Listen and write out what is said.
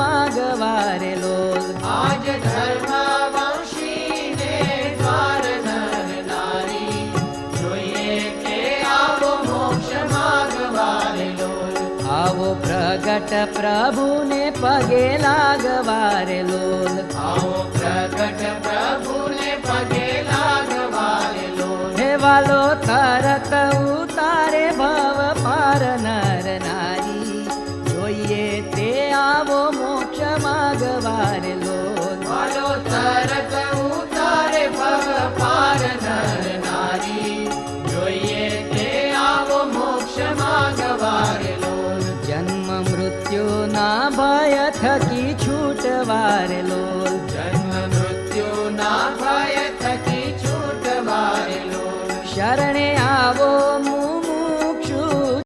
માગવારે લોલ. આજ ધર્મવંશીને દ્વાર નર નારી, જોઈએ કે આવો મોક્ષ માગવારે લોલ. આવો પ્રગટ પ્રભુને પગે લાગવારે લોલ. આવો પ્રગટ પ્રભુને પગે લાગવારે લોલ. હે વાલો તરત ઉતારે ભવ પાર ન